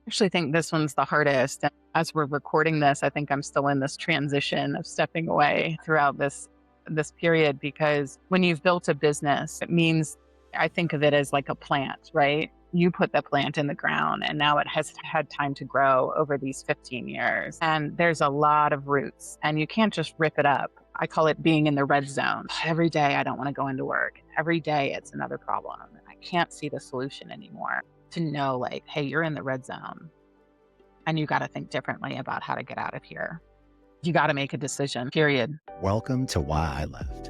Actually think this one's the hardest. And as we're recording this, I think I'm still in this transition of stepping away throughout this period because when you've built a business, it means I think of it as like a plant, right? You put the plant in the ground and now it has had time to grow over these 15 years. And there's a lot of roots and you can't just rip it up. I call it being in the red zone. Every day I don't want to go into work. Every day it's another problem. I can't see the solution anymore. To know like, hey, you're in the red zone and you got to think differently about how to get out of here. You got to make a decision, period. Welcome to Why I Left,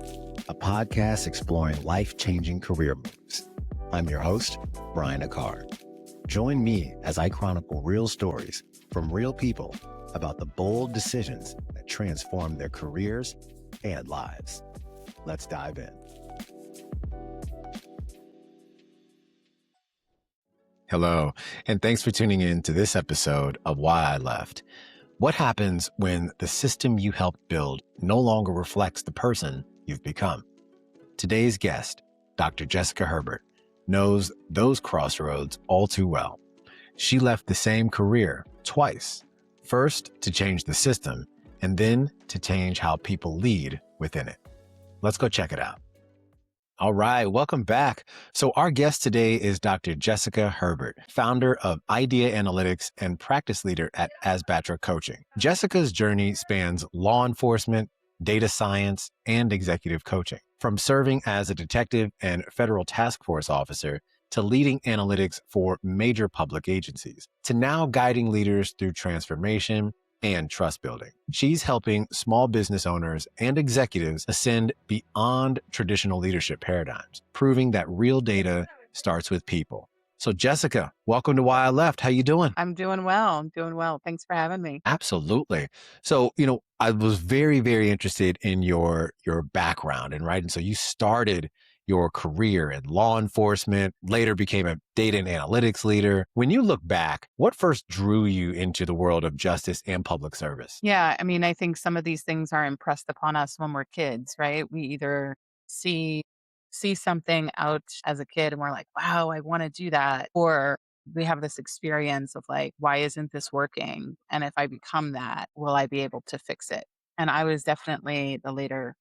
a podcast exploring life-changing career moves. I'm your host, Brian Akar. Join me as I chronicle real stories from real people about the bold decisions that transform their careers and lives. Let's dive in. Hello, and thanks for tuning in to this episode of Why I Left. What happens when the system you helped build no longer reflects the person you've become? Today's guest, Dr. Jessica Herbert, knows those crossroads all too well. She left the same career twice, first to change the system, and then to change how people lead within it. Let's go check it out. All right, welcome back. So our guest today is Dr. Jessica Herbert, founder of Idea Analytics and practice leader at Asbatra Coaching. Jessica's journey spans law enforcement, data science, and executive coaching. From serving as a detective and federal task force officer to leading analytics for major public agencies, to now guiding leaders through transformation and trust building. She's helping small business owners and executives ascend beyond traditional leadership paradigms, proving that real data starts with people. So Jessica, welcome to Why I Left. How you doing? I'm doing well. Thanks for having me. Absolutely. So, I was very, very interested in your background and so you started your career in law enforcement, later became a data and analytics leader. When you look back, what first drew you into the world of justice and public service? Yeah. I mean, I think some of these things are impressed upon us when we're kids, right? We either see something out as a kid and we're like, wow, I want to do that. Or we have this experience of like, why isn't this working? And if I become that, will I be able to fix it? And I was definitely the later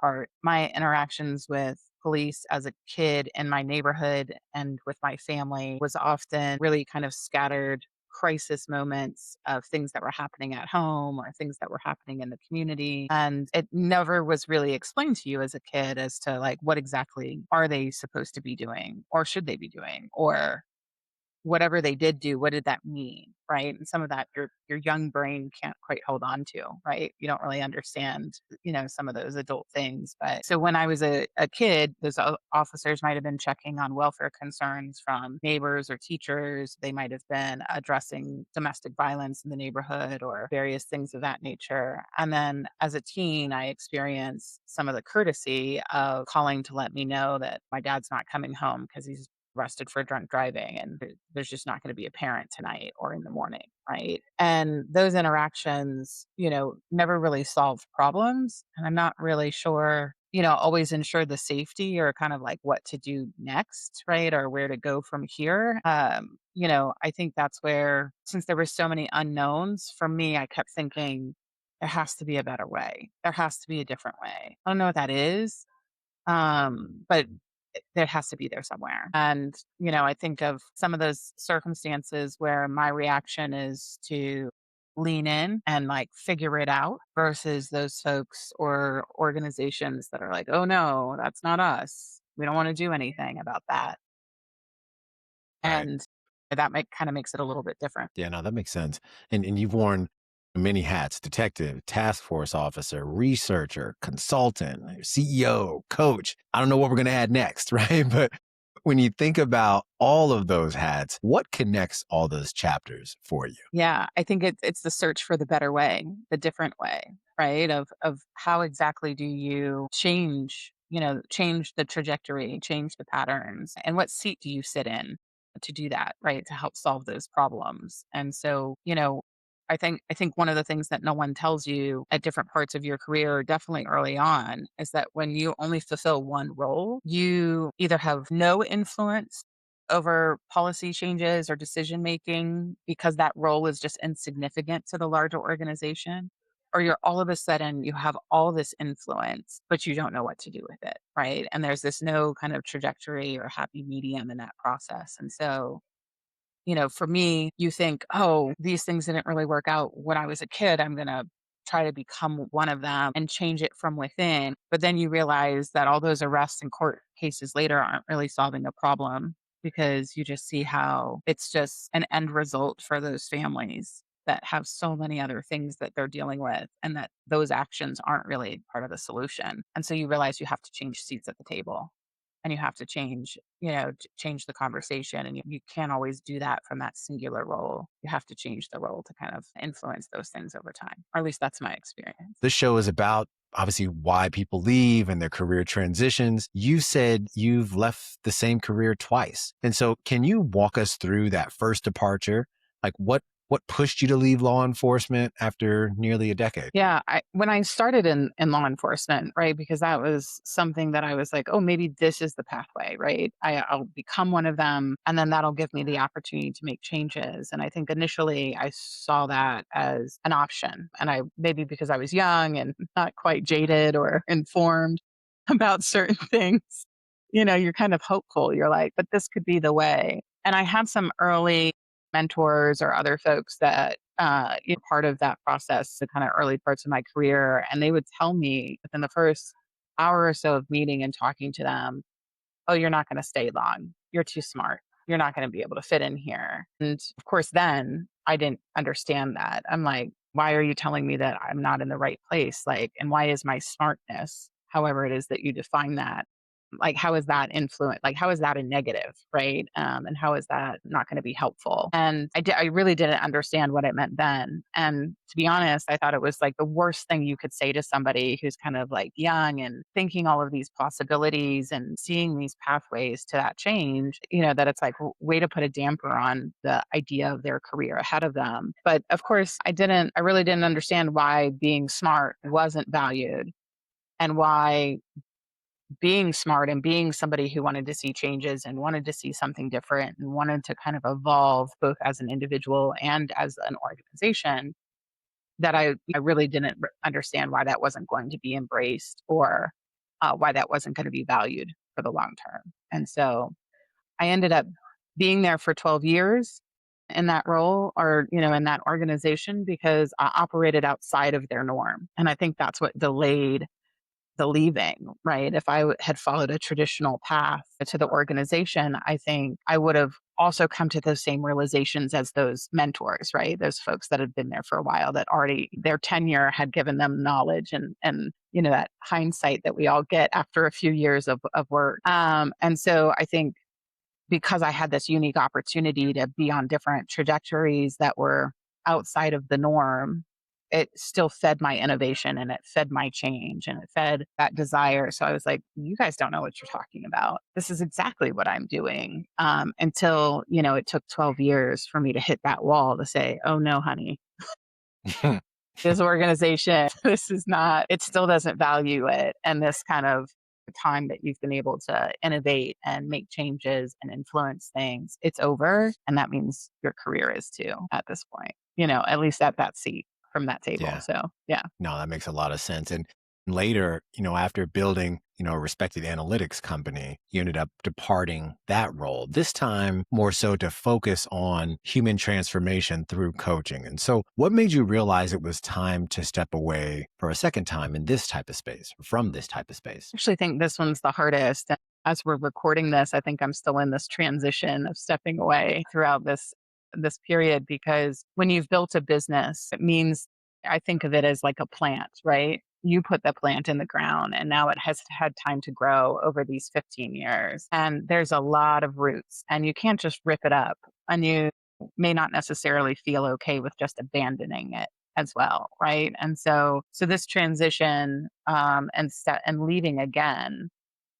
part. My interactions with police as a kid in my neighborhood and with my family was often really kind of scattered crisis moments of things that were happening at home or things that were happening in the community. And it never was really explained to you as a kid as to like what exactly are they supposed to be doing or should they be doing or whatever they did do, what did that mean? Right. And some of that your young brain can't quite hold on to, right? You don't really understand, some of those adult things. But so when I was a kid, those officers might have been checking on welfare concerns from neighbors or teachers. They might have been addressing domestic violence in the neighborhood or various things of that nature. And then as a teen, I experienced some of the courtesy of calling to let me know that my dad's not coming home because he's arrested for drunk driving and there's just not going to be a parent tonight or in the morning, right? And those interactions, never really solved problems. And I'm not really sure, always ensure the safety or kind of like what to do next, right? Or where to go from here. I think that's where, since there were so many unknowns, for me, I kept thinking there has to be a better way. There has to be a different way. I don't know what that is. But there has to be there somewhere. And, I think of some of those circumstances where my reaction is to lean in and like figure it out versus those folks or organizations that are like, oh no, that's not us. We don't want to do anything about that. Right. And that kind of makes it a little bit different. Yeah, no, that makes sense. And you've worn many hats: detective, task force officer, researcher, consultant, CEO, coach. I don't know what we're going to add next, right? But when you think about all of those hats, what connects all those chapters for you? Yeah, I think it's the search for the better way, the different way, right? Of how exactly do you change the trajectory, change the patterns, and what seat do you sit in to do that, right? To help solve those problems. And so, I think one of the things that no one tells you at different parts of your career, definitely early on, is that when you only fulfill one role, you either have no influence over policy changes or decision making because that role is just insignificant to the larger organization, or you're all of a sudden you have all this influence, but you don't know what to do with it, right? And there's this no kind of trajectory or happy medium in that process. And so, for me, you think, oh, these things didn't really work out when I was a kid. I'm going to try to become one of them and change it from within. But then you realize that all those arrests and court cases later aren't really solving the problem because you just see how it's just an end result for those families that have so many other things that they're dealing with and that those actions aren't really part of the solution. And so you realize you have to change seats at the table and you have to change, change the conversation. And you can't always do that from that singular role. You have to change the role to kind of influence those things over time, or at least that's my experience. This show is about obviously why people leave and their career transitions. You said you've left the same career twice. And so can you walk us through that first departure? Like what pushed you to leave law enforcement after nearly a decade? Yeah, when I started in law enforcement, right, because that was something that I was like, oh, maybe this is the pathway, right? I'll become one of them, and then that'll give me the opportunity to make changes. And I think initially I saw that as an option, and I maybe because I was young and not quite jaded or informed about certain things, you're kind of hopeful. You're like, but this could be the way. And I had some early mentors or other folks that part of that process, the kind of early parts of my career, and they would tell me within the first hour or so of meeting and talking to them, "Oh, you're not going to stay long. You're too smart. You're not going to be able to fit in here." And of course, then I didn't understand that. I'm like, "Why are you telling me that I'm not in the right place? Like, and why is my smartness, however it is that you define that, like, how is that influence? Like, how is that a negative, right? And how is that not going to be helpful?" And I really didn't understand what it meant then. And to be honest, I thought it was like the worst thing you could say to somebody who's kind of like young and thinking all of these possibilities and seeing these pathways to that change, that it's like way to put a damper on the idea of their career ahead of them. But of course, I really didn't understand why being smart wasn't valued and why being smart and being somebody who wanted to see changes and wanted to see something different and wanted to kind of evolve both as an individual and as an organization, that I really didn't understand why that wasn't going to be embraced or why that wasn't going to be valued for the long term. And so I ended up being there for 12 years in that role or, in that organization because I operated outside of their norm. And I think that's what delayed the leaving, right? If had followed a traditional path to the organization, I think I would have also come to those same realizations as those mentors, right? Those folks that had been there for a while that already their tenure had given them knowledge and that hindsight that we all get after a few years of work. And so I think because I had this unique opportunity to be on different trajectories that were outside of the norm, it still fed my innovation and it fed my change and it fed that desire. So I was like, you guys don't know what you're talking about. This is exactly what I'm doing. Until, it took 12 years for me to hit that wall to say, oh no, honey, this organization, this is not, it still doesn't value it. And this kind of time that you've been able to innovate and make changes and influence things, it's over. And that means your career is too at this point, at least at that seat from that table. Yeah. So, yeah. No, that makes a lot of sense. And later, after building, a respected analytics company, you ended up departing that role, this time more so to focus on human transformation through coaching. And so what made you realize it was time to step away for a second time in this type of space, from this type of space? I actually think this one's the hardest. And as we're recording this, I think I'm still in this transition of stepping away throughout this period because when you've built a business, it means I think of it as like a plant, right? You put the plant in the ground and now it has had time to grow over these 15 years. And there's a lot of roots and you can't just rip it up. And you may not necessarily feel okay with just abandoning it as well, right? And so this transition and leaving again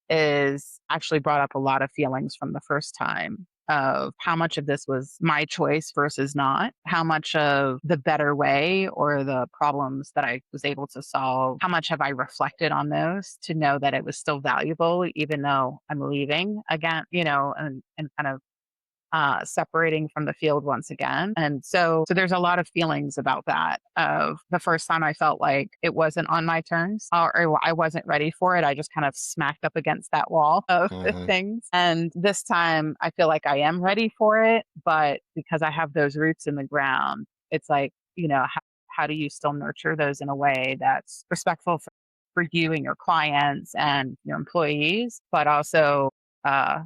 is actually brought up a lot of feelings from the first time of how much of this was my choice versus not, how much of the better way or the problems that I was able to solve, how much have I reflected on those to know that it was still valuable, even though I'm leaving again, and kind of separating from the field once again. And so there's a lot of feelings about that. Of the first time I felt like it wasn't on my terms, or I wasn't ready for it. I just kind of smacked up against that wall of Hmm. things. And this time I feel like I am ready for it, but because I have those roots in the ground, it's like, how do you still nurture those in a way that's respectful for you and your clients and your employees, but also uh,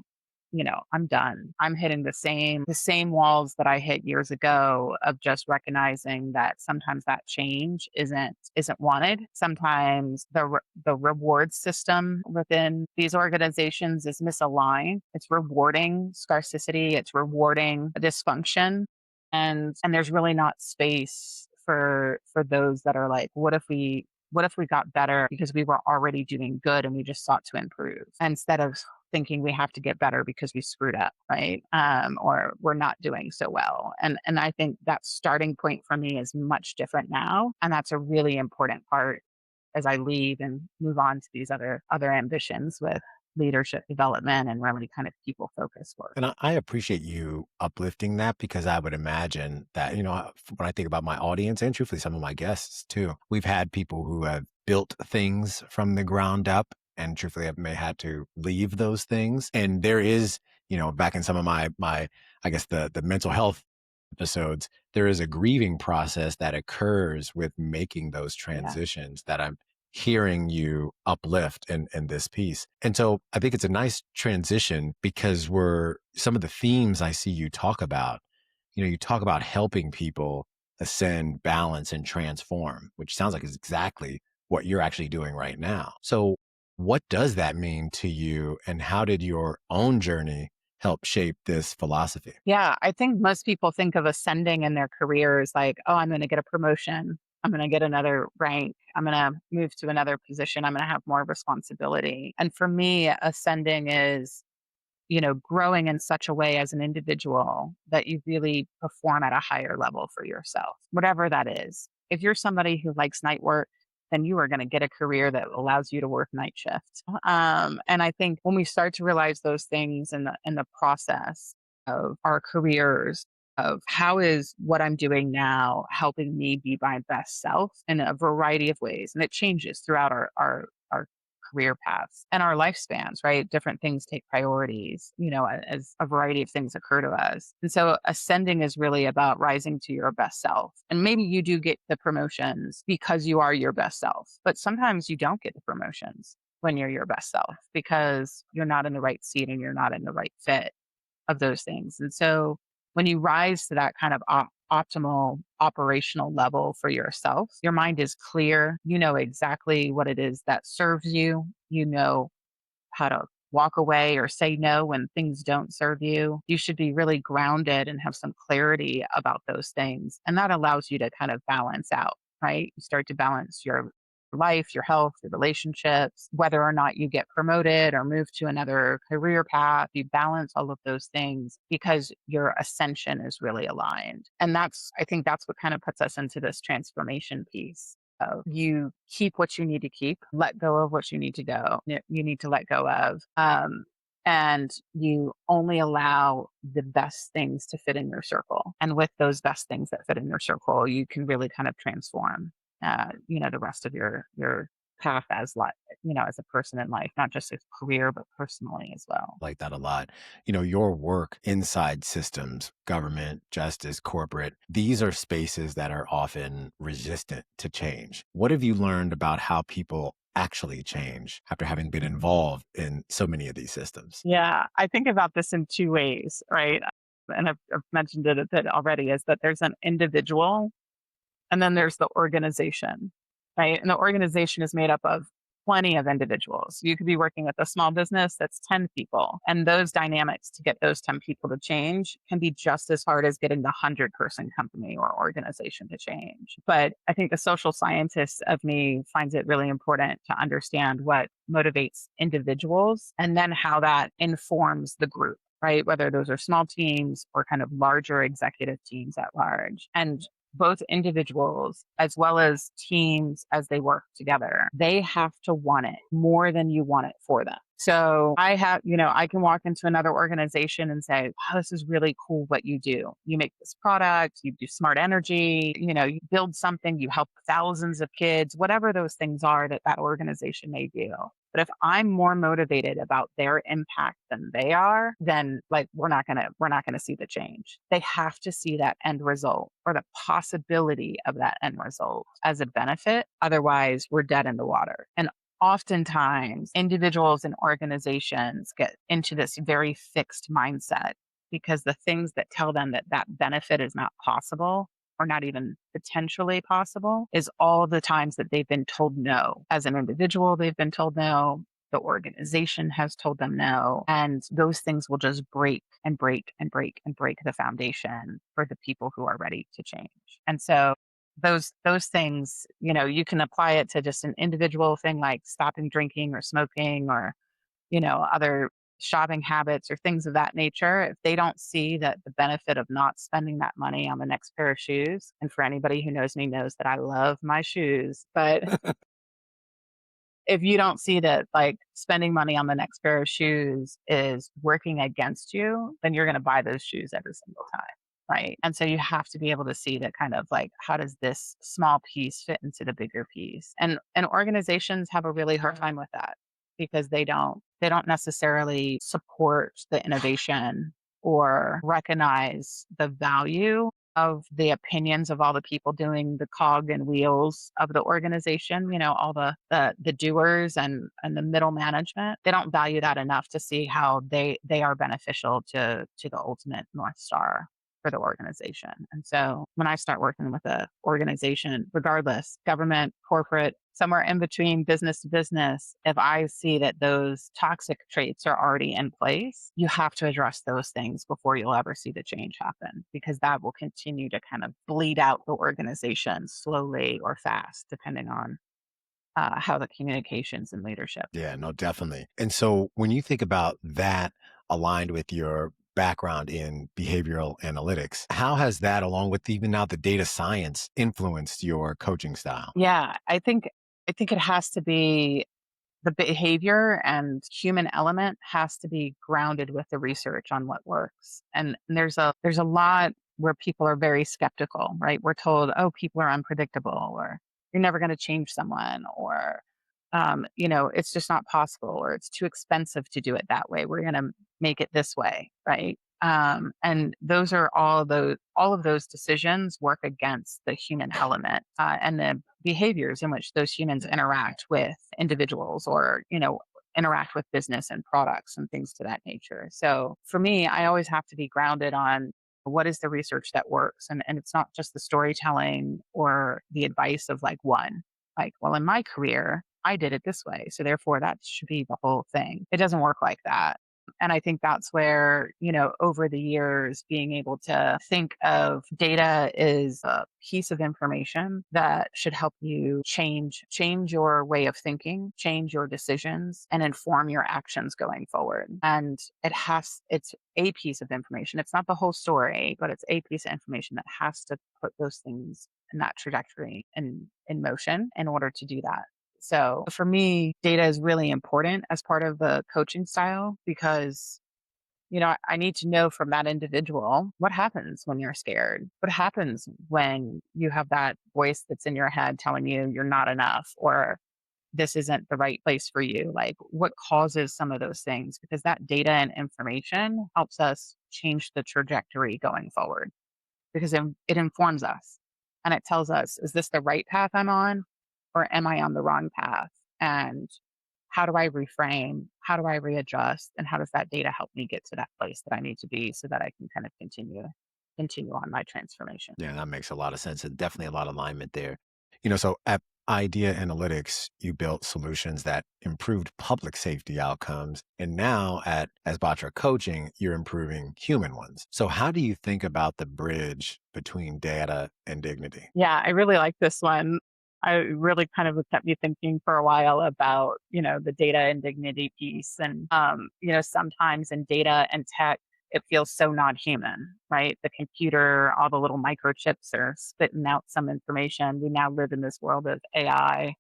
I'm done. I'm hitting the same walls that I hit years ago of just recognizing that sometimes that change isn't wanted. Sometimes the reward system within these organizations is misaligned. It's rewarding scarcity, it's rewarding dysfunction, and there's really not space for those that are like, what if we got better because we were already doing good and we just sought to improve instead of thinking we have to get better because we screwed up, right? Or we're not doing so well. And I think that starting point for me is much different now, and that's a really important part as I leave and move on to these other ambitions with leadership development and really kind of people focused work. And I appreciate you uplifting that because I would imagine that, when I think about my audience and truthfully some of my guests too, we've had people who have built things from the ground up and truthfully have may had to leave those things. And there is, back in some of my I guess the mental health episodes, there is a grieving process that occurs with making those Yeah. transitions that I'm hearing you uplift in this piece. And so I think it's a nice transition because we're some of the themes I see you talk about, you talk about helping people ascend, balance, and transform, which sounds like is exactly what you're actually doing right now. So what does that mean to you and how did your own journey help shape this philosophy? Yeah, I think most people think of ascending in their careers like, oh, I'm going to get a promotion. I'm going to get another rank. I'm going to move to another position. I'm going to have more responsibility. And for me, ascending is, growing in such a way as an individual that you really perform at a higher level for yourself, whatever that is. If you're somebody who likes night work, then you are going to get a career that allows you to work night shift. And I think when we start to realize those things in the process of our careers, of how is what I'm doing now helping me be my best self in a variety of ways, and it changes throughout our career paths and our lifespans, right? Different things take priorities, as a variety of things occur to us. And so ascending is really about rising to your best self. And maybe you do get the promotions because you are your best self, but sometimes you don't get the promotions when you're your best self because you're not in the right seat and you're not in the right fit of those things. And so when you rise to that kind of optimal operational level for yourself, your mind is clear. You know exactly what it is that serves you. You know how to walk away or say no when things don't serve you. You should be really grounded and have some clarity about those things. And that allows you to kind of balance out, right? You start to balance your life, your health, your relationships, whether or not you get promoted or move to another career path. You balance all of those things because your ascension is really aligned. And I think that's what kind of puts us into this transformation piece of you keep what you need to keep, let go of what you need to let go of. And you only allow the best things to fit in your circle. And with those best things that fit in your circle, you can really kind of transform, the rest of your path as life, as a person in life, not just a career, but personally as well. Like that a lot. Your work inside systems, government, justice, corporate, these are spaces that are often resistant to change. What have you learned about how people actually change after having been involved in so many of these systems? Yeah, I think about this in two ways, right? And I've mentioned it a bit already, is that there's an individual and then there's the organization, right? And the organization is made up of plenty of individuals. You could be working with a small business that's 10 people. And those dynamics to get those 10 people to change can be just as hard as getting the 100-person company or organization to change. But I think the social scientist of me finds it really important to understand what motivates individuals and then how that informs the group, right? Whether those are small teams or kind of larger executive teams at large. And both individuals as well as teams as they work together, they have to want it more than you want it for them. So I can walk into another organization and say, wow, this is really cool what you do. You make this product, you do smart energy, you build something, you help thousands of kids, whatever those things are that that organization may do. But if I'm more motivated about their impact than they are, then like we're not gonna see the change. They have to see that end result or the possibility of that end result as a benefit. Otherwise, we're dead in the water. And oftentimes individuals and organizations get into this very fixed mindset because the things that tell them that that benefit is not possible or not even potentially possible is all the times that they've been told no. As an individual, they've been told no. The organization has told them no. And those things will just break and break and break and break the foundation for the people who are ready to change. And so those things, you can apply it to just an individual thing like stopping drinking or smoking or, other shopping habits or things of that nature. If they don't see that the benefit of not spending that money on the next pair of shoes, and for anybody who knows me knows that I love my shoes, but if you don't see that like spending money on the next pair of shoes is working against you, then you're going to buy those shoes every single time. Right. And so you have to be able to see that kind of like, how does this small piece fit into the bigger piece? And organizations have a really hard time with that because they don't necessarily support the innovation or recognize the value of the opinions of all the people doing the cog and wheels of the organization, all the doers and the middle management. They don't value that enough to see how they are beneficial to the ultimate North Star for the organization. And so when I start working with a organization, regardless, government, corporate, somewhere in between business to business, if I see that those toxic traits are already in place, you have to address those things before you'll ever see the change happen because that will continue to kind of bleed out the organization slowly or fast, depending on how the communications and leadership. Yeah, no, definitely. And so when you think about that aligned with your background in behavioral analytics, how has that, along with even now the data science, influenced your coaching style? Yeah, I think it has to be the behavior and human element has to be grounded with the research on what works. And there's a lot where people are very skeptical, right? We're told, oh, people are unpredictable, or you're never going to change someone, or it's just not possible, or it's too expensive to do it that way. We're going to make it this way, right? And those are all of those decisions work against the human element and the behaviors in which those humans interact with individuals or interact with business and products and things to that nature. So for me, I always have to be grounded on what is the research that works, and it's not just the storytelling or the advice of like one, like, well, in my career I did it this way, so therefore that should be the whole thing. It doesn't work like that. And I think that's where, over the years, being able to think of data is a piece of information that should help you change your way of thinking, change your decisions, and inform your actions going forward. And it's a piece of information. It's not the whole story, but it's a piece of information that has to put those things in that trajectory in motion in order to do that. So for me, data is really important as part of the coaching style because, I need to know from that individual what happens when you're scared. What happens when you have that voice that's in your head telling you you're not enough or this isn't the right place for you. Like what causes some of those things? Because that data and information helps us change the trajectory going forward because it informs us and it tells us, is this the right path I'm on or am I on the wrong path? And how do I reframe? How do I readjust? And how does that data help me get to that place that I need to be so that I can kind of continue on my transformation? Yeah, that makes a lot of sense and definitely a lot of alignment there. So at Idea Analytics, you built solutions that improved public safety outcomes. And now at Asbatra Coaching, you're improving human ones. So how do you think about the bridge between data and dignity? Yeah, I really like this one. I really kind of kept me thinking for a while about, the data and dignity piece. And, sometimes in data and tech, it feels so not human, right? The computer, all the little microchips are spitting out some information. We now live in this world of AI,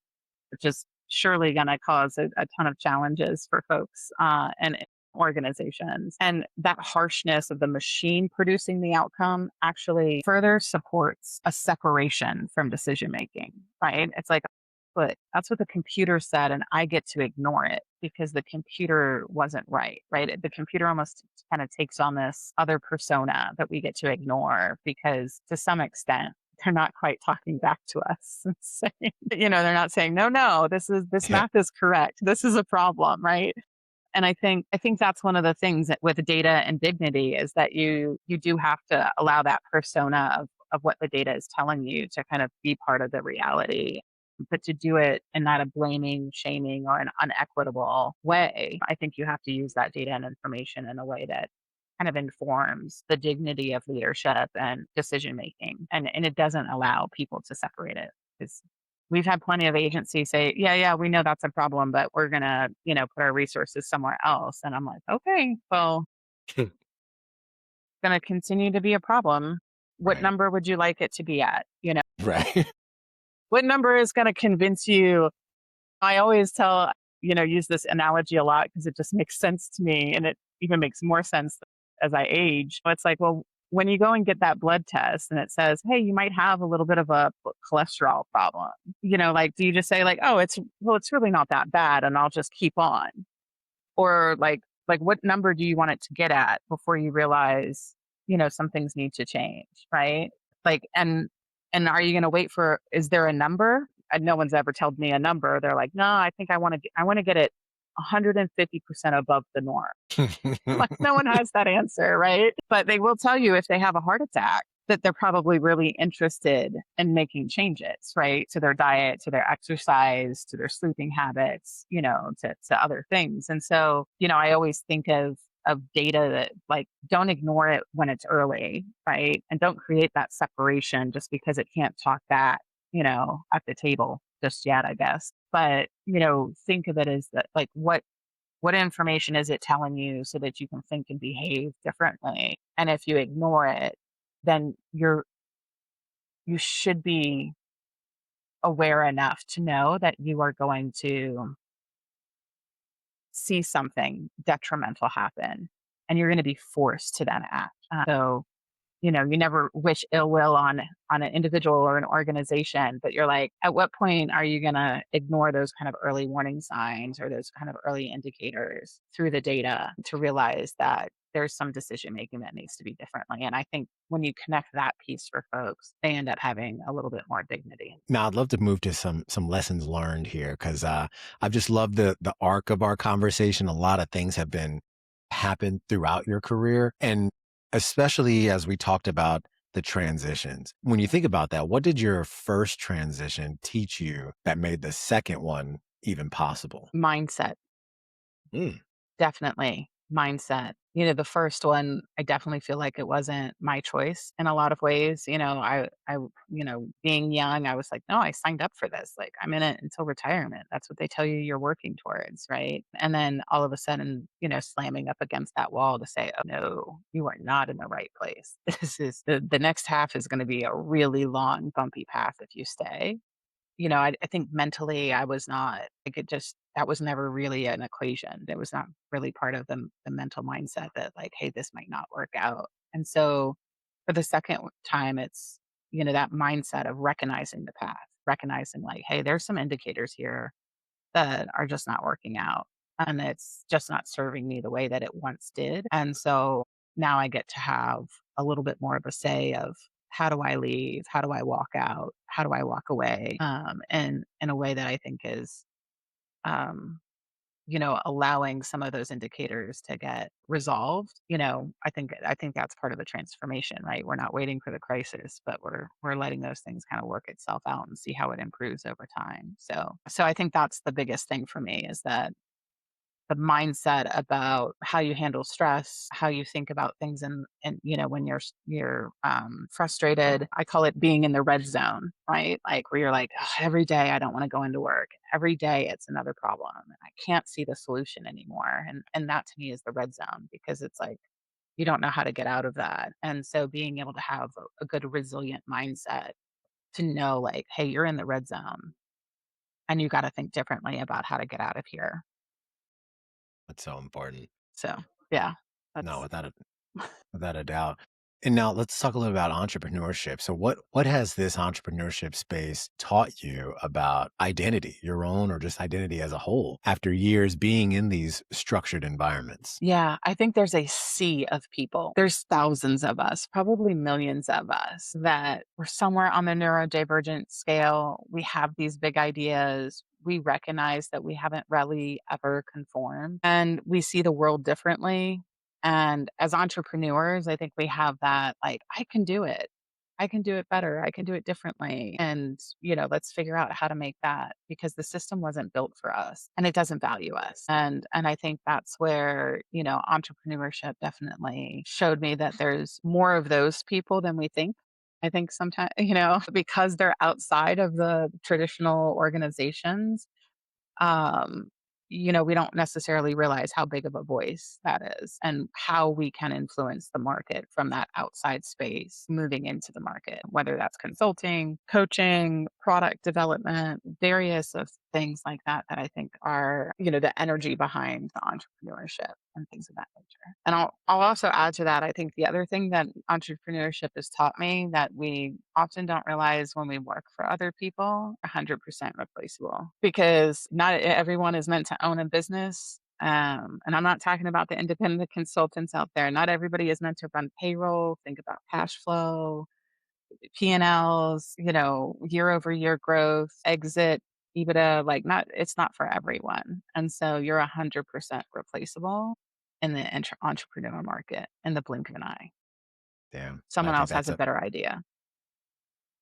which is surely going to cause a ton of challenges for folks and organizations. And that harshness of the machine producing the outcome actually further supports a separation from decision making, right? It's like, but that's what the computer said, and I get to ignore it because the computer wasn't right, right? The computer almost kind of takes on this other persona that we get to ignore because to some extent, they're not quite talking back to us and saying, they're not saying, no, no, this Yeah. math is correct. This is a problem, right? And I think that's one of the things that with data and dignity is that you do have to allow that persona of what the data is telling you to kind of be part of the reality. But to do it in not a blaming, shaming, or an unequitable way, I think you have to use that data and information in a way that kind of informs the dignity of leadership and decision making. And it doesn't allow people to separate it. Because we've had plenty of agencies say, yeah, yeah, we know that's a problem, but we're going to, put our resources somewhere else. And I'm like, okay, well, going to continue to be a problem. What Right. number would you like it to be at? Right. What number is going to convince you? I always use this analogy a lot because it just makes sense to me. And it even makes more sense as I age. It's like, well, when you go and get that blood test and it says, hey, you might have a little bit of a cholesterol problem, like, do you just say, like, oh, it's really not that bad and I'll just keep on? Or like what number do you want it to get at before you realize, some things need to change, right? Like, and are you going to wait for, is there a number? And no one's ever told me a number. They're like, no, I think I want to get it 150% above the norm. Like, no one has that answer, right? But they will tell you if they have a heart attack that they're probably really interested in making changes, right? To their diet, to their exercise, to their sleeping habits, to other things. And so, I always think of data that, like, don't ignore it when it's early, right? And don't create that separation just because it can't talk back, at the table just yet, I guess. But, think of it as that, like, what information is it telling you so that you can think and behave differently? And if you ignore it, then you should be aware enough to know that you are going to see something detrimental happen and you're going to be forced to then act. So you never wish ill will on an individual or an organization, but you're like, at what point are you going to ignore those kind of early warning signs or those kind of early indicators through the data to realize that there's some decision making that needs to be differently? And I think when you connect that piece for folks, they end up having a little bit more dignity. Now, I'd love to move to some lessons learned here because I've just loved the arc of our conversation. A lot of things have been happened throughout your career, and especially as we talked about the transitions. When you think about that, what did your first transition teach you that made the second one even possible? Mindset. Mm. Definitely. Mindset. The first one, I definitely feel like it wasn't my choice in a lot of ways. Being young, I was like, no, I signed up for this. Like, I'm in it until retirement. That's what they tell you you're working towards. Right. And then all of a sudden, slamming up against that wall to say, oh, no, you are not in the right place. This is the next half is going to be a really long, bumpy path if you stay. I think mentally I was not, like, it just, that was never really an equation. It was not really part of the mental mindset that, like, hey, this might not work out. And so for the second time, it's, that mindset of recognizing the path, recognizing, like, hey, there's some indicators here that are just not working out. And it's just not serving me the way that it once did. And so now I get to have a little bit more of a say of how do I leave? How do I walk out? How do I walk away? And in a way that I think is, um, allowing some of those indicators to get resolved. I think that's part of the transformation, right? We're not waiting for the crisis, but we're letting those things kind of work itself out and see how it improves over time. So I think that's the biggest thing for me is that the mindset about how you handle stress, how you think about things, and when you're frustrated, I call it being in the red zone, right? Like where you're like, "Ugh, every day I don't want to go into work. Every day it's another problem, and I can't see the solution anymore." And that to me is the red zone because it's like you don't know how to get out of that. And so being able to have a good resilient mindset to know, like, hey, you're in the red zone. and you got to think differently about how to get out of here. That's so important. So, yeah, No, that's without a doubt. And now let's talk a little about entrepreneurship. So what has this entrepreneurship space taught you about identity, your own or just identity as a whole, after years being in these structured environments? yeah, I think there's a sea of people. There's thousands of us, probably millions of us that we're somewhere on the neurodivergent scale. We have these big ideas. We recognize that we haven't really ever conformed and we see the world differently. And as entrepreneurs, I think we have that like, I can do it. I can do it better. I can do it differently. And, let's figure out how to make that because the system wasn't built for us and it doesn't value us. And I think that's where, entrepreneurship definitely showed me that there's more of those people than we think. I think sometimes, because they're outside of the traditional organizations, um, we don't necessarily realize how big of a voice that is and how we can influence the market from that outside space moving into the market, whether that's consulting, coaching, product development, various of things like that that I think are, the energy behind the entrepreneurship and things of that nature. And I'll also add to that, I think the other thing that entrepreneurship has taught me that we often don't realize when we work for other people, 100% replaceable because not everyone is meant to own a business. And I'm not talking about the independent consultants out there. Not everybody is meant to run payroll, think about cash flow, P&Ls, year over year growth, exit, EBITDA, like it's not for everyone. And so you're 100% replaceable in the entrepreneur market in the blink of an eye. Damn. I Someone think else has a better idea.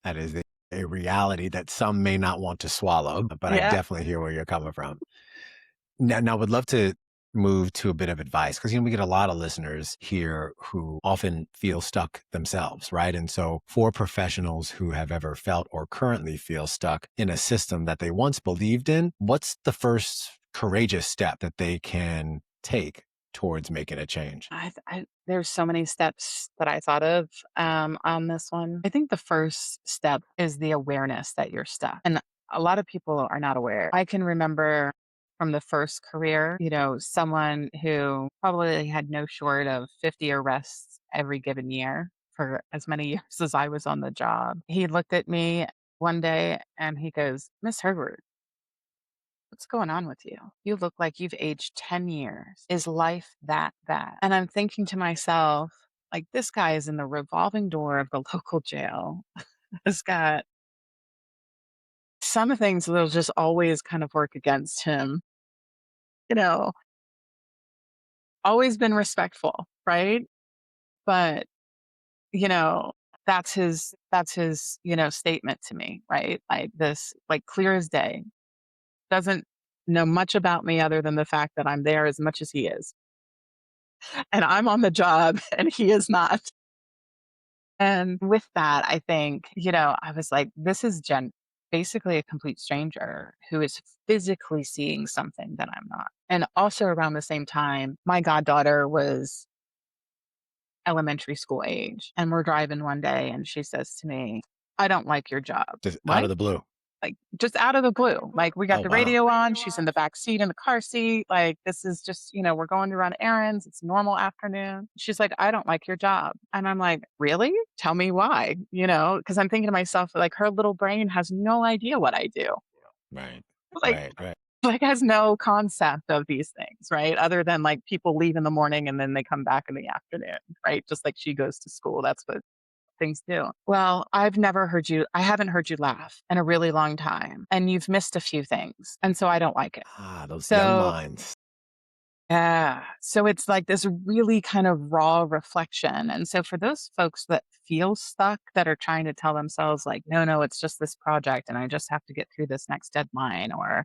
that is a reality that some may not want to swallow, but I Yeah. definitely hear where you're coming from. Now, would love to move to a bit of advice because we get a lot of listeners here who often feel stuck themselves, right? And so, for professionals who have ever felt or currently feel stuck in a system that they once believed in, what's the first courageous step that they can take towards making a change? There's so many steps that I thought of on this one. I think the first step is the awareness that you're stuck. And a lot of people are not aware. I can remember from the first career, someone who probably had no short of 50 arrests every given year for as many years as I was on the job. He looked at me one day and he goes, Miss Herbert, what's going on with you? You look like you've aged 10 years. Is life that bad? And I'm thinking to myself, like, this guy is in the revolving door of the local jail. Has got some things that'll just always kind of work against him, you know, always been respectful, right? But, you know, that's his, statement to me, right? Like this, like clear as day. Doesn't know much about me other than the fact that I'm there as much as he is. And I'm on the job and he is not. And with that, I think, I was like, this is basically a complete stranger who is physically seeing something that I'm not. And also around the same time, my goddaughter was elementary school age and we're driving one day and she says to me, I don't like your job. Just out What? of the blue. Like, just out of the blue. Like, we got Oh, the wow. radio on, she's in the back seat in the car seat, like, this is just, we're going to run errands, it's a normal afternoon. She's like, "I don't like your job." And I'm like, "Really? Tell me why." Because 'cause I'm thinking to myself, like, her little brain has no idea what I do. Right. Like Right. has no concept of these things, right? Other than, like, people leave in the morning and then they come back in the afternoon, right? Just like she goes to school, that's what things do. Well, I haven't heard you laugh in a really long time, and you've missed a few things, and so I don't like it. Ah, those young So, minds. yeah, so it's like this really kind of raw reflection, and so for those folks that feel stuck, that are trying to tell themselves like, "No, no, it's just this project, and I just have to get through this next deadline," or,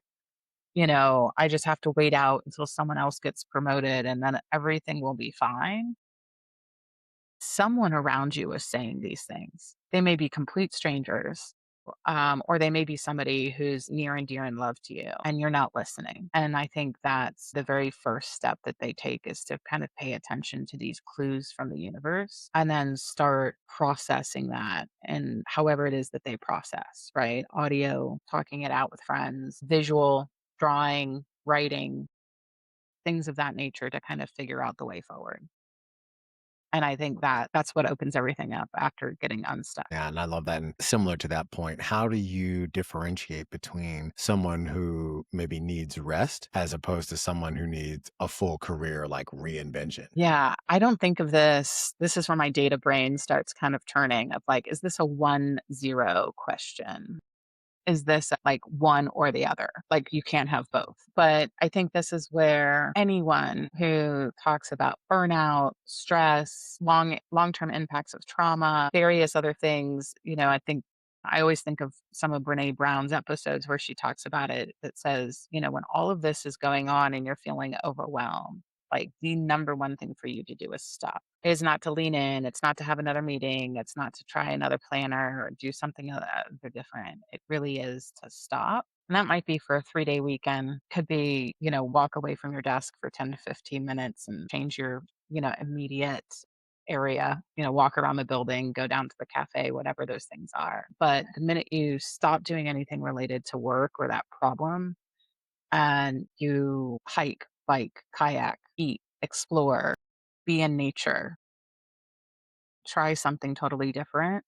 "I just have to wait out until someone else gets promoted, and then everything will be fine." Someone around you is saying these things. They may be complete strangers, or they may be somebody who's near and dear and love to you and you're not listening. And I think that's the very first step that they take is to kind of pay attention to these clues from the universe and then start processing that and however it is that they process, right? Audio, talking it out with friends, visual, drawing, writing, things of that nature to kind of figure out the way forward. And I think that that's what opens everything up after getting unstuck. Yeah, and I love that. And similar to that point, how do you differentiate between someone who maybe needs rest as opposed to someone who needs a full career like reinvention? Yeah, I don't think of this is where my data brain starts kind of turning of like, is this a 1-0 question? Is this like one or the other? Like you can't have both. But I think this is where anyone who talks about burnout, stress, long-term impacts of trauma, various other things, I think I always think of some of Brene Brown's episodes where she talks about it that says, when all of this is going on and you're feeling overwhelmed, like the number one thing for you to do is stop. Is not to lean in, it's not to have another meeting, it's not to try another planner or do something other different. It really is to stop. And that might be for a 3-day weekend, could be, walk away from your desk for 10 to 15 minutes and change your, immediate area, walk around the building, go down to the cafe, whatever those things are. But the minute you stop doing anything related to work or that problem and you hike, bike, kayak, eat, explore, be in nature, try something totally different,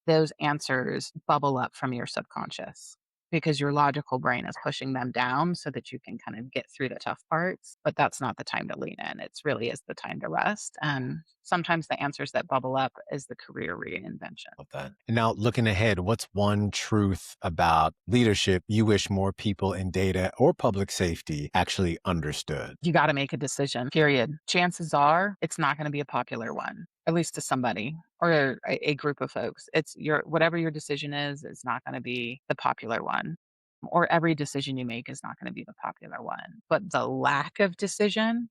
those answers bubble up from your subconscious because your logical brain is pushing them down so that you can kind of get through the tough parts. But that's not the time to lean in. It's really is the time to rest. And sometimes the answers that bubble up is the career reinvention. Love that. And now looking ahead, what's one truth about leadership you wish more people in data or public safety actually understood? You got to make a decision, period. Chances are it's not going to be a popular one, at least to somebody or a group of folks. It's whatever your decision is not going to be the popular one. Or every decision you make is not going to be the popular one. But the lack of decision,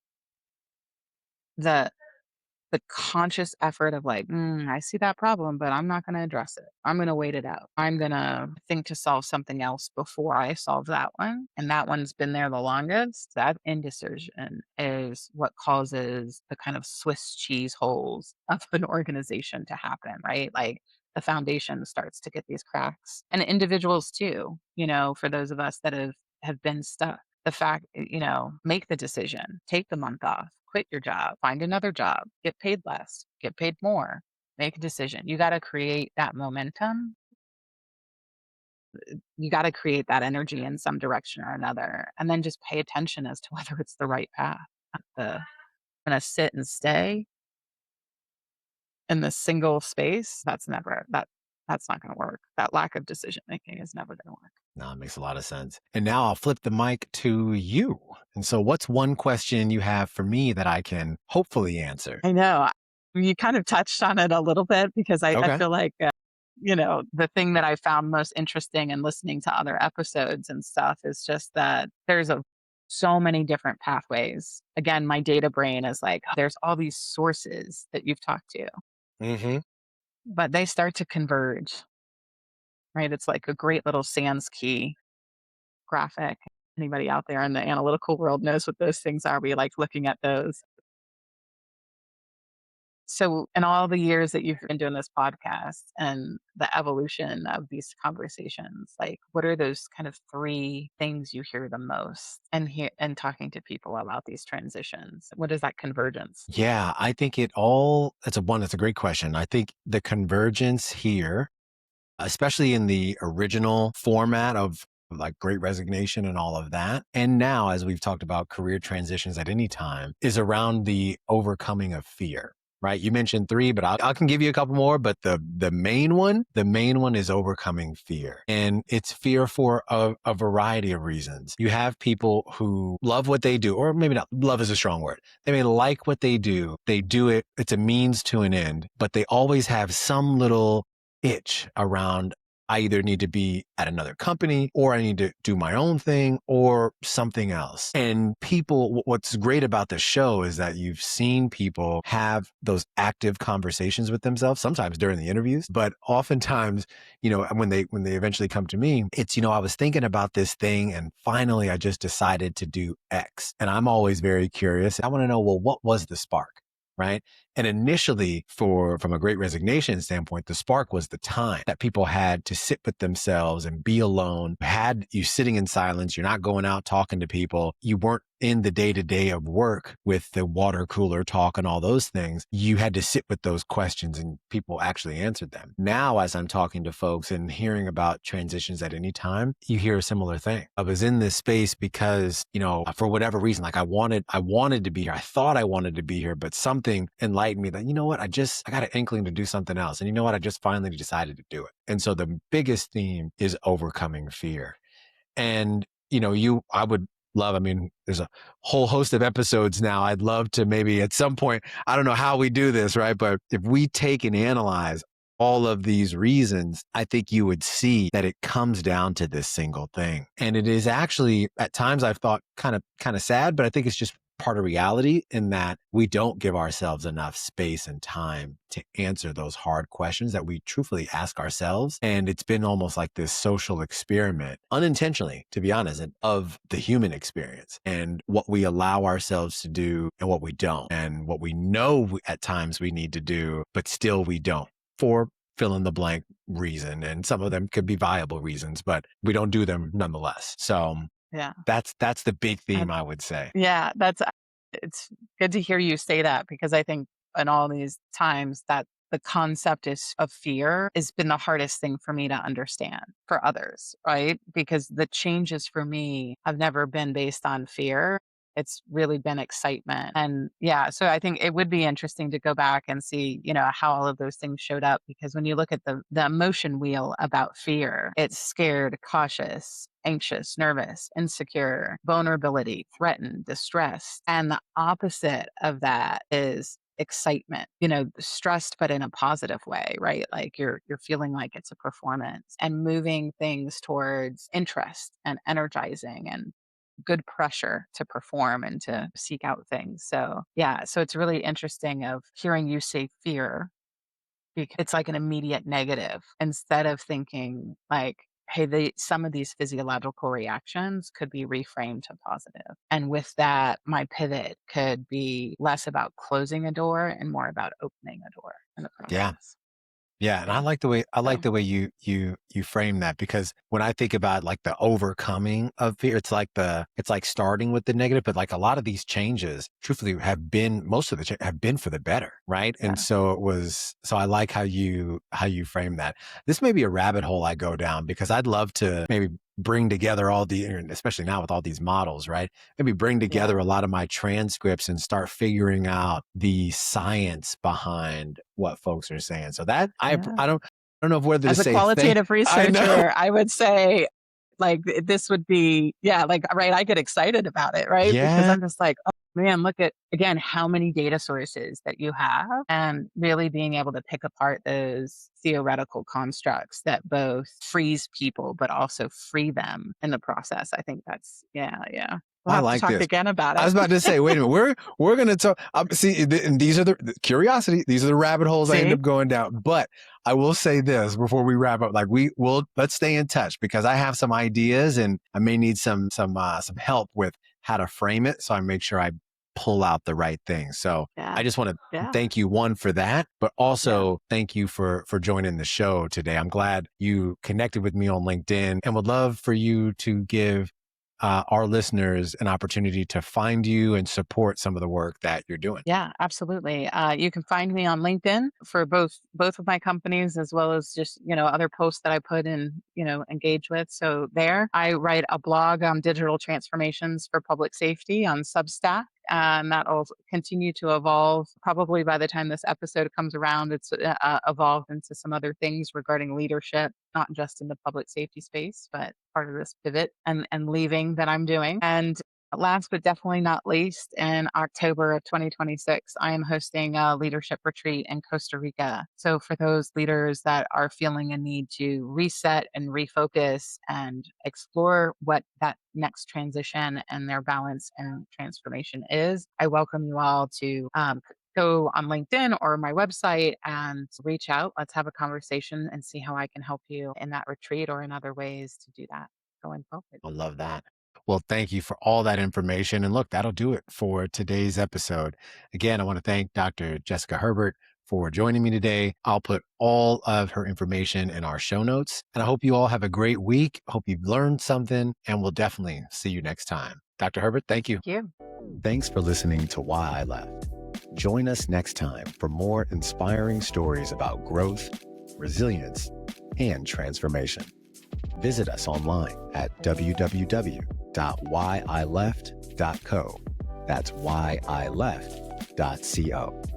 the the conscious effort of like, I see that problem, but I'm not going to address it. I'm going to wait it out. I'm going to think to solve something else before I solve that one. And that one's been there the longest. That indecision is what causes the kind of Swiss cheese holes of an organization to happen, right? Like the foundation starts to get these cracks and individuals too, for those of us that have been stuck the fact, make the decision, take the month off, quit your job, find another job, get paid less, get paid more, make a decision. You got to create that momentum. You got to create that energy in some direction or another. And then just pay attention as to whether it's the right path. The going to sit and stay in the single space. That's not going to work. That lack of decision making is never going to work. No, it makes a lot of sense. And now I'll flip the mic to you. And so, what's one question you have for me that I can hopefully answer? I know. You kind of touched on it a little bit because I Okay. feel like, the thing that I found most interesting in listening to other episodes and stuff is just that so many different pathways. Again, my data brain is like, there's all these sources that you've talked to, Hmm. but they start to converge, right? It's like a great little sans key graphic. Anybody out there in the analytical world knows what those things are. We like looking at those. So, in all the years that you've been doing this podcast and the evolution of these conversations, like what are those kind of three things you hear the most and talking to people about these transitions? What is that convergence? Yeah, I think that's a great question. I think the convergence here, especially in the original format of like Great Resignation and all of that. And now, as we've talked about career transitions at any time, is around the overcoming of fear. Right. You mentioned three, but I can give you a couple more. But the main one is overcoming fear. And it's fear for a variety of reasons. You have people who love what they do, or maybe not love is a strong word. They may like what they do. They do it. It's a means to an end, but they always have some little itch around I either need to be at another company or I need to do my own thing or something else. And people, what's great about the show is that you've seen people have those active conversations with themselves, sometimes during the interviews, but oftentimes, when they eventually come to me, it's, I was thinking about this thing and finally I just decided to do X. And I'm always very curious. I want to know, well, what was the spark? Right. And initially, from a great resignation standpoint, the spark was the time that people had to sit with themselves and be alone. Had you sitting in silence, you're not going out talking to people. You weren't in the day to day of work with the water cooler talk and all those things. You had to sit with those questions and people actually answered them. Now, as I'm talking to folks and hearing about transitions at any time, you hear a similar thing. I was in this space because, for whatever reason, like I wanted to be here. I thought I wanted to be here, but something enlightened me that, you know what, I got an inkling to do something else. And you know what, I just finally decided to do it. And so the biggest theme is overcoming fear. And, I would love, there's a whole host of episodes now. I'd love to maybe at some point, I don't know how we do this, right? But if we take and analyze all of these reasons, I think you would see that it comes down to this single thing. And it is actually, at times I've thought kind of sad, but I think it's just part of reality in that we don't give ourselves enough space and time to answer those hard questions that we truthfully ask ourselves. And it's been almost like this social experiment, unintentionally, to be honest, of the human experience and what we allow ourselves to do and what we don't, and what we know at times we need to do, but still we don't, for fill in the blank reason. And some of them could be viable reasons, but we don't do them nonetheless. So Yeah. that's the big theme, I would say. Yeah, it's good to hear you say that because I think in all these times that the concept is of fear has been the hardest thing for me to understand for others, right? Because the changes for me have never been based on fear. It's really been excitement. And yeah, so I think it would be interesting to go back and see, how all of those things showed up. Because when you look at the emotion wheel about fear, it's scared, cautious, anxious, nervous, insecure, vulnerability, threatened, distressed. And the opposite of that is excitement, stressed, but in a positive way, right? Like you're feeling like it's a performance and moving things towards interest and energizing and good pressure to perform and to seek out things. So yeah, so it's really interesting of hearing you say fear because it's like an immediate negative instead of thinking like, hey, some of these physiological reactions could be reframed to positive. And with that, my pivot could be less about closing a door and more about opening a door in the Yeah. process. Yeah, and I Yeah. like the way So you frame that, because when I think about like the overcoming of fear, it's like starting with the negative, but like a lot of these changes, truthfully, most of the have been for the better, right? And yeah. so I like how you frame that. This may be a rabbit hole I go down, because I'd love to maybe bring together and especially now with all these models, right? Maybe bring together Yeah. a lot of my transcripts and start figuring out the science behind what folks are saying. So that Yeah. I don't know whether to As a say thank. qualitative I know. researcher, I would say, like, this would be yeah, like, right, I get excited about it, right? Because Yeah, I'm just like, "Oh, man, look at, again, how many data sources that you have," and really being able to pick apart those theoretical constructs that both freeze people, but also free them in the process. I think that's yeah, yeah. We'll I have to like talk this. again about I it. was about to say, wait a minute, we're going to talk. See, and these are the curiosity. These are the rabbit holes I end See? up going down. But I will say this before we wrap up: like let's stay in touch, because I have some ideas and I may need some help with how to frame it, so I make sure I pull out the right things. So Yeah. I just want to Yeah. thank you, one, for that, but Yeah. also thank you for joining the show today. I'm glad you connected with me on LinkedIn, and would love for you to give our listeners an opportunity to find you and support some of the work that you're doing. Yeah, absolutely. You can find me on LinkedIn for both of my companies, as well as just other posts that I put in, engage with. So there, I write a blog on digital transformations for public safety on Substack. And that'll continue to evolve. Probably by the time this episode comes around, it's evolved into some other things regarding leadership, not just in the public safety space, but part of this pivot and leaving that I'm doing. And Last but definitely not least, in October of 2026, I am hosting a leadership retreat in Costa Rica. So, for those leaders that are feeling a need to reset and refocus and explore what that next transition and their balance and transformation is, I welcome you all to go on LinkedIn or my website and reach out. Let's have a conversation and see how I can help you in that retreat or in other ways to do that going forward. I love that. Well, thank you for all that information. And look, that'll do it for today's episode. Again, I want to thank Dr. Jessica Herbert for joining me today. I'll put all of her information in our show notes. And I hope you all have a great week. Hope you've learned something, and we'll definitely see you next time. Dr. Herbert, thank you. Thank you. Thanks for listening to Why I Left. Join us next time for more inspiring stories about growth, resilience, and transformation. Visit us online at www.whyileft.co. That's whyileft.co.